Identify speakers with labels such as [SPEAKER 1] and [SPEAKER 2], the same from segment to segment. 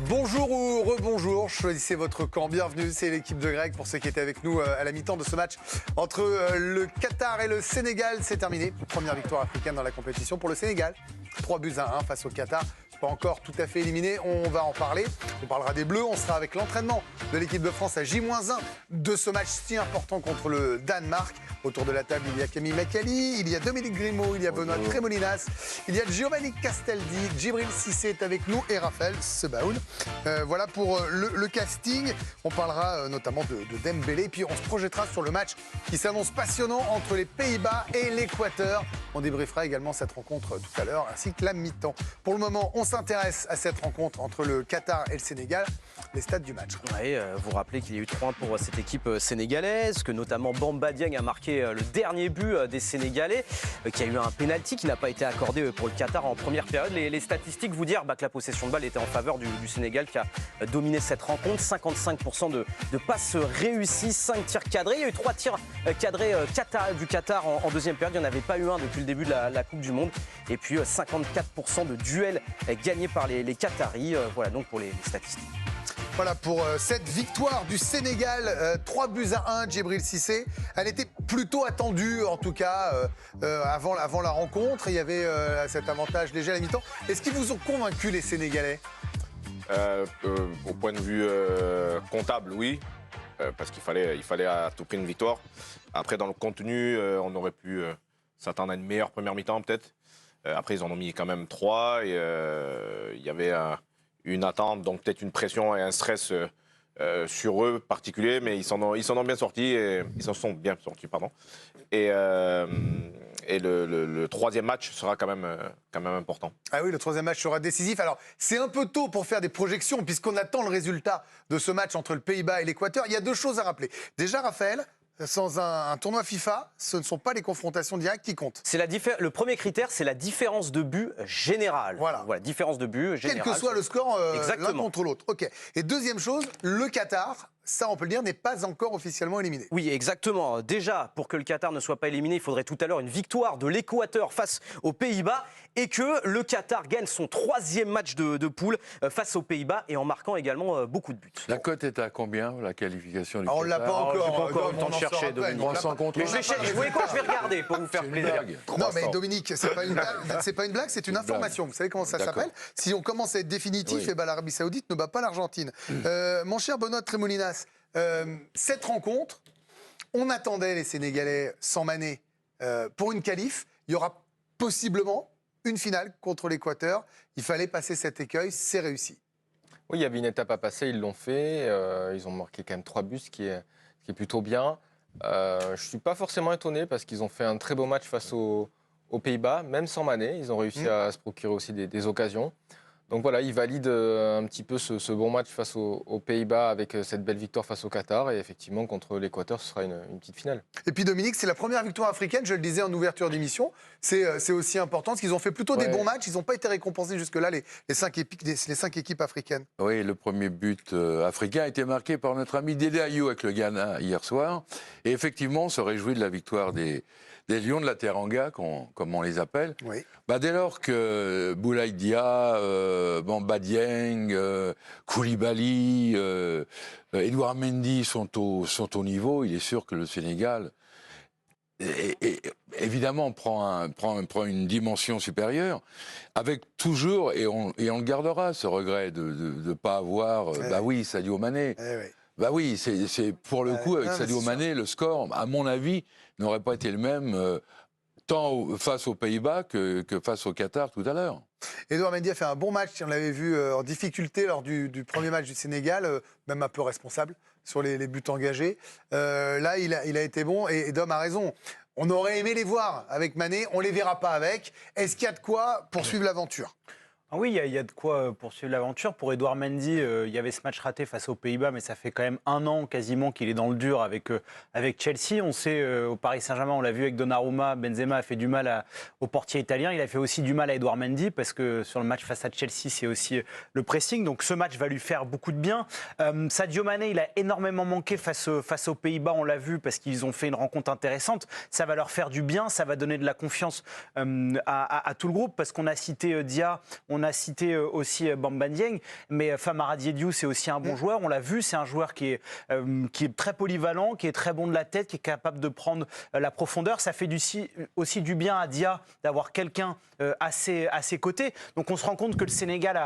[SPEAKER 1] Bonjour ou rebonjour, choisissez votre camp. Bienvenue, c'est l'équipe de Greg pour ceux qui étaient avec nous à la mi-temps de ce match entre le Qatar et le Sénégal. C'est terminé, première victoire africaine dans la compétition pour le Sénégal. 3-1 face au Qatar. Pas encore tout à fait éliminé, on va en parler. On parlera des Bleus, on sera avec l'entraînement de l'équipe de France à J-1 de ce match si important contre le Danemark. Autour de la table, il y a Camille Macali, il y a Dominique Grimaud, il y a Benoît Tremolinas, il y a Giovanni Castaldi, Djibril Cissé est avec nous et Raphaël Sebaoun. Voilà pour le casting. On parlera notamment de Dembélé, puis on se projettera sur le match qui s'annonce passionnant entre les Pays-Bas et l'Équateur. On débriefera également cette rencontre tout à l'heure, ainsi que la mi-temps. Pour le moment, on s'intéresse à cette rencontre entre le Qatar et le Sénégal. Les stats du match.
[SPEAKER 2] Oui, vous rappelez qu'il y a eu 3-1 pour cette équipe sénégalaise, que notamment Bamba Dieng a marqué le dernier but des Sénégalais, qu'il y a eu un pénalty qui n'a pas été accordé pour le Qatar en première période. Les statistiques vous disent que la possession de balle était en faveur du Sénégal qui a dominé cette rencontre. 55% de passes réussies, 5 tirs cadrés. Il y a eu 3 tirs cadrés du Qatar en deuxième période. Il n'y en avait pas eu un depuis le début de la Coupe du Monde. Et puis 54% de duels gagnés par les Qataris. Voilà donc pour les statistiques.
[SPEAKER 1] Voilà pour cette victoire du Sénégal, 3-1, Djibril Cissé. Elle était plutôt attendue, en tout cas, avant la rencontre. Il y avait cet avantage léger à la mi-temps. Est-ce qu'ils vous ont convaincu, les Sénégalais ?
[SPEAKER 3] Au point de vue comptable, oui. Parce qu'il fallait à tout prix une victoire. Après, dans le contenu, on aurait pu s'attendre à une meilleure première mi-temps, peut-être. Après, ils en ont mis quand même 3. Et il y avait une attente, donc peut-être une pression et un stress sur eux particulier, mais ils s'en sont bien sortis. Et le troisième match sera quand même important.
[SPEAKER 1] Ah oui, le troisième match sera décisif. Alors, c'est un peu tôt pour faire des projections, puisqu'on attend le résultat de ce match entre le Pays-Bas et l'Équateur. Il y a 2 choses à rappeler. Déjà, Raphaël, sans un tournoi FIFA, ce ne sont pas les confrontations directes qui comptent.
[SPEAKER 2] Le premier critère, c'est la différence de but générale.
[SPEAKER 1] Voilà,
[SPEAKER 2] différence de but générale.
[SPEAKER 1] Quel que soit le score, l'un contre l'autre. Ok. Et deuxième chose, le Qatar, ça on peut le dire, n'est pas encore officiellement éliminé.
[SPEAKER 2] Oui, exactement. Déjà, pour que le Qatar ne soit pas éliminé, il faudrait tout à l'heure une victoire de l'Équateur face aux Pays-Bas et que le Qatar gagne son 3e match de poule face aux Pays-Bas et en marquant également beaucoup de buts.
[SPEAKER 4] La cote est à combien, la qualification du
[SPEAKER 1] Qatar ? On ne l'a pas encore.
[SPEAKER 2] J'ai pas encore eu le temps de chercher, Dominique.
[SPEAKER 4] 300 contre.
[SPEAKER 2] Mais vous voyez quoi, je vais regarder pour vous faire plaisir.
[SPEAKER 1] Non mais Dominique, c'est pas une blague, c'est pas une blague, c'est une information. Vous savez comment ça s'appelle ? Si on commence à être définitif,
[SPEAKER 4] oui.
[SPEAKER 1] l'Arabie Saoudite ne bat pas l'Argentine. Mon cher Benoît Tremolinas, cette rencontre, on attendait les Sénégalais sans Mané pour une qualif. Il y aura possiblement une finale contre l'Équateur. Il fallait passer cet écueil, c'est réussi.
[SPEAKER 5] Oui, il y avait une étape à passer, ils l'ont fait. Ils ont marqué quand même 3 buts, ce qui est plutôt bien. Je ne suis pas forcément étonné parce qu'ils ont fait un très beau match face aux Pays-Bas, même sans Mané. Ils ont réussi à se procurer aussi des occasions. Donc voilà, ils valident un petit peu ce bon match face aux Pays-Bas avec cette belle victoire face au Qatar. Et effectivement, contre l'Équateur, ce sera une petite finale.
[SPEAKER 1] Et puis Dominique, c'est la première victoire africaine, je le disais en ouverture d'émission. C'est aussi important parce qu'ils ont fait plutôt des bons matchs. Ils n'ont pas été récompensés jusque-là, les 5 équipes africaines.
[SPEAKER 4] Oui, le premier but africain a été marqué par notre ami Dédé Ayou avec le Ghana hier soir. Et effectivement, on se réjouit de la victoire des Lions de la Teranga, comme on les appelle.
[SPEAKER 1] Oui.
[SPEAKER 4] Dès lors que Boulaye Dia, Bamba Dieng, Koulibaly, Edouard Mendy sont au niveau, il est sûr que le Sénégal, évidemment, prend une dimension supérieure, avec toujours, et on le gardera, ce regret de ne pas avoir, Sadio Mané. Oui, c'est pour le coup, avec Sadio Mané, le score, à mon avis, n'aurait pas été le même, tant face aux Pays-Bas que face au Qatar tout à l'heure.
[SPEAKER 1] Edouard Mendy a fait un bon match, on l'avait vu en difficulté lors du premier match du Sénégal, même un peu responsable sur les buts engagés. Là, il a été bon et Dom a raison. On aurait aimé les voir avec Mané, on ne les verra pas avec. Est-ce qu'il y a de quoi poursuivre l'aventure ?
[SPEAKER 6] Oui, il y a de quoi poursuivre l'aventure. Pour Edouard Mendy, il y avait ce match raté face aux Pays-Bas, mais ça fait quand même 1 an quasiment qu'il est dans le dur avec Chelsea. On sait, au Paris Saint-Germain, on l'a vu avec Donnarumma, Benzema a fait du mal au portier italien. Il a fait aussi du mal à Edouard Mendy, parce que sur le match face à Chelsea, c'est aussi le pressing. Donc ce match va lui faire beaucoup de bien. Sadio Mané, il a énormément manqué face aux Pays-Bas, on l'a vu, parce qu'ils ont fait une rencontre intéressante. Ça va leur faire du bien, ça va donner de la confiance à tout le groupe, parce qu'on a cité Dia, On a cité aussi Bamba Dieng, mais Famara Diédhiou, c'est aussi un bon joueur. On l'a vu, c'est un joueur qui est très polyvalent, qui est très bon de la tête, qui est capable de prendre la profondeur. Ça fait aussi du bien à Dia d'avoir quelqu'un à ses côtés. Donc on se rend compte que le Sénégal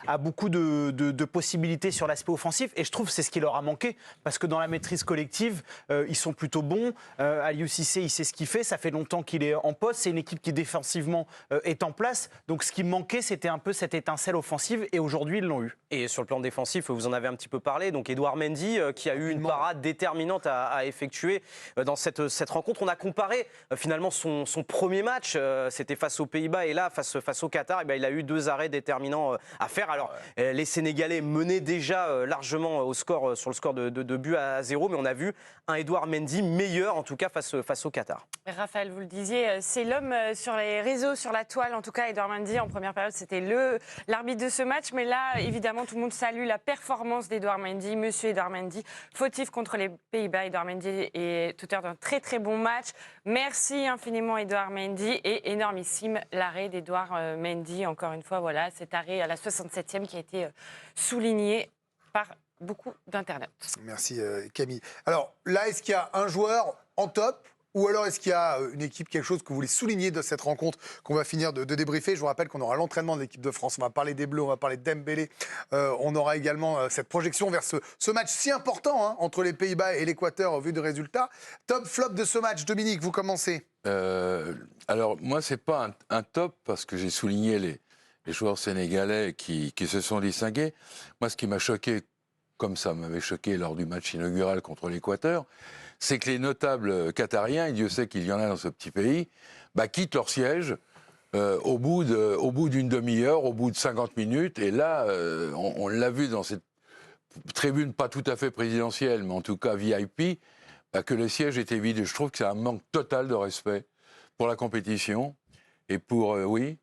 [SPEAKER 6] a beaucoup de possibilités sur l'aspect offensif, et je trouve que c'est ce qui leur a manqué, parce que dans la maîtrise collective, ils sont plutôt bons. Aliou Cissé, il sait ce qu'il fait, ça fait longtemps qu'il est en poste, c'est une équipe qui défensivement est en place, donc ce qui manquait, c'était un peu cette étincelle offensive, et aujourd'hui ils l'ont eu.
[SPEAKER 2] Et sur le plan défensif, vous en avez un petit peu parlé, donc Edouard Mendy qui a eu une parade déterminante à effectuer dans cette rencontre. On a comparé finalement son premier match, c'était face aux Pays-Bas, et là face au Qatar, il a eu 2 arrêts déterminants à faire. Alors les Sénégalais menaient déjà largement sur le score de but à 0, mais on a vu un Edouard Mendy meilleur en tout cas face au Qatar.
[SPEAKER 7] Raphaël, vous le disiez, c'est l'homme sur les réseaux, sur la toile, en tout cas Edouard Mendy en première période, c'était l'arbitre de ce match, mais là évidemment tout le monde salue la performance d'Edouard Mendy, monsieur Edouard Mendy, fautif contre les Pays-Bas. Edouard Mendy est auteur d'un très très bon match. Merci infiniment Edouard Mendy, et énormissime l'arrêt d'Edouard Mendy, encore une fois, voilà, cet arrêt à la 67e qui a été souligné par beaucoup d'internautes.
[SPEAKER 1] Merci Camille. Alors là, est-ce qu'il y a un joueur en top, ou alors est-ce qu'il y a une équipe, quelque chose que vous voulez souligner de cette rencontre qu'on va finir de débriefer? Je vous rappelle qu'on aura l'entraînement de l'équipe de France, on va parler des Bleus, on va parler de Dembélé, on aura également cette projection vers ce match si important entre les Pays-Bas et l'Équateur au vu de résultats. Top, flop de ce match, Dominique, vous commencez.
[SPEAKER 4] Alors moi, c'est pas un top, parce que j'ai souligné les joueurs sénégalais qui se sont distingués. Moi, ce qui m'a choqué, comme ça m'avait choqué lors du match inaugural contre l'Équateur, c'est que les notables qatariens, et Dieu sait qu'il y en a dans ce petit pays, quittent leur siège au bout d'une demi-heure, au bout de 50 minutes. Et là, on l'a vu dans cette tribune pas tout à fait présidentielle, mais en tout cas VIP, que le siège était vide. Et je trouve que c'est un manque total de respect pour la compétition et pour... oui.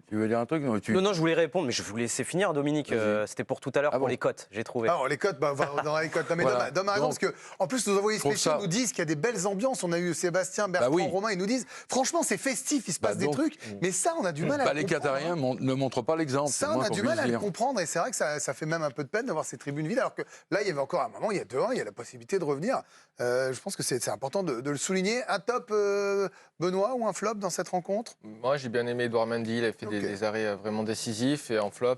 [SPEAKER 4] Tu veux dire un truc?
[SPEAKER 2] Non, je voulais répondre, mais je vous laisser finir, Dominique. C'était pour tout à l'heure, pour les cotes, j'ai trouvé.
[SPEAKER 1] Alors, les cotes, on aura les cotes. Non, mais voilà. Dom a raison, parce qu'en plus, nos envoyés spéciaux nous disent qu'il y a des belles ambiances. On a eu Sébastien, Bertrand, Romain, ils nous disent, franchement, c'est festif, il se passe des trucs, mais ça, on a du mal à le
[SPEAKER 4] comprendre. Les Qatariens ne montrent pas l'exemple.
[SPEAKER 1] Ça, on a du mal à le comprendre, et c'est vrai que ça fait même un peu de peine de voir ces tribunes vides, alors que là, il y avait encore un moment, il y a 2-1, il y a la possibilité de revenir. Je pense que c'est important de le souligner. Un top, Benoît, ou un flop dans cette rencontre?
[SPEAKER 5] Moi, j'ai bien aimé Edouard Mendy, il a fait des arrêts vraiment décisif, et en flop,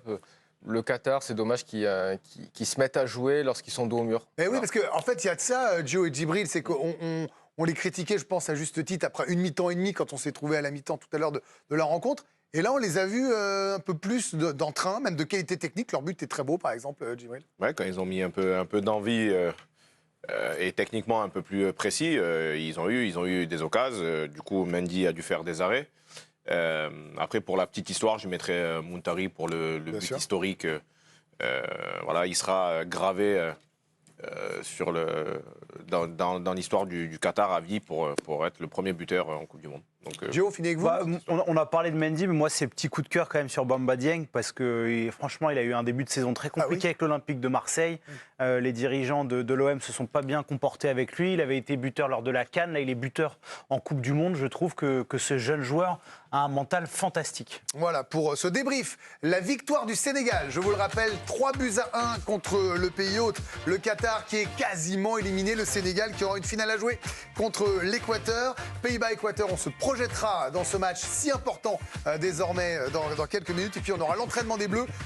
[SPEAKER 5] le Qatar, c'est dommage qu'ils se mettent à jouer lorsqu'ils sont dos au mur.
[SPEAKER 1] Oui, parce qu'en fait, il y a de ça, Joe et Djibril, c'est qu'on les critiquait, je pense, à juste titre, après une mi-temps et demi, quand on s'est trouvé à la mi-temps tout à l'heure de la rencontre. Et là, on les a vus un peu plus d'entrain, même de qualité technique. Leur but est très beau, par exemple, Djibril.
[SPEAKER 3] Ouais, quand ils ont mis un peu d'envie et techniquement un peu plus précis, ils ont eu des occasions. Du coup, Mendy a dû faire des arrêts. Après, pour la petite histoire, je mettrai Muntari pour le but historique. Voilà, il sera gravé dans l'histoire du Qatar à vie pour être le premier buteur en Coupe du Monde.
[SPEAKER 1] Gio, finissez avec vous.
[SPEAKER 6] On a parlé de Mendy, mais moi, c'est petit coup de cœur quand même sur Bamba Dieng, parce que franchement, il a eu un début de saison très compliqué avec l'Olympique de Marseille. Les dirigeants de l'OM se sont pas bien comportés avec lui. Il avait été buteur lors de la CAN. Là, il est buteur en Coupe du Monde. Je trouve que ce jeune joueur a un mental fantastique.
[SPEAKER 1] Voilà, pour ce débrief, la victoire du Sénégal, je vous le rappelle, 3-1 contre le pays hôte, le Qatar qui est quasiment éliminé, le Sénégal qui aura une finale à jouer contre l'Équateur. Pays-Bas-Équateur, on se projettera dans ce match si important désormais dans quelques minutes, et puis on aura l'entraînement des Bleus.